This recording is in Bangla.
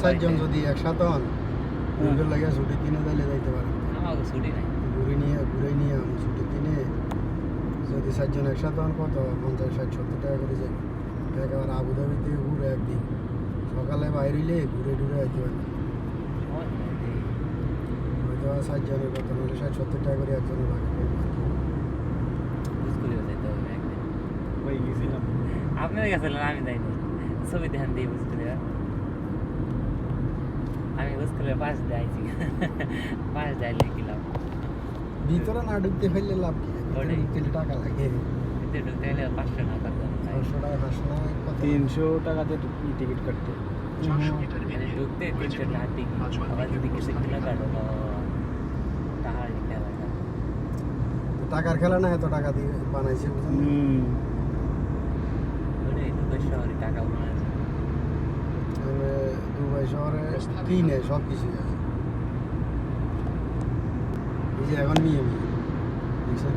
চারজন যদি একসাথে হন দুজন লাগে ছুটি কিনে দিলে যাইতে পারেন। আমাকে ছুটি নাই। ঘুরে নিয়ে আমি ছুটি কিনে যদি চারজন একসাথে হন কত 50, 60, 70 টাকা করে যাবে। একেবারে আবুধাবি থেকে ঘুরে একদিন সকালে বাইরে হইলে ঘুরে টুরে আইতে পারেন। হয়তো 4 জনের কত নাহলে 60, 70 টাকা করে একজনের লাগে। আপনার গেছিলেন, আমি যাইনি। ছবি ধ্যান দিই বুঝতে আমি বুঝতে পাশ দিয়ে আইছি। পাশ দিয়ে লিখিলাম ভিতরে না ঢুকতে ফেললে লাভ কি? ঢুকতে টাকা লাগে। ঢুকতে হলে 500 টাকা 500 টাকা 500 টাকা 300 টাকাতে টিকিট কাটতে। ঢুকতে 300 টাকা টিকিট। আবার যদি কিছু কিলো কাটো তাহলে খেলা টাকার খেলা না, এত টাকা দিয়ে বানাইছে বুঝলেন। দুবাই শহরে টাকা বানাইছে। দুবাই শহরে কিনে সব কিছু আছে। এই যে এখন নিয়ে দেখছেন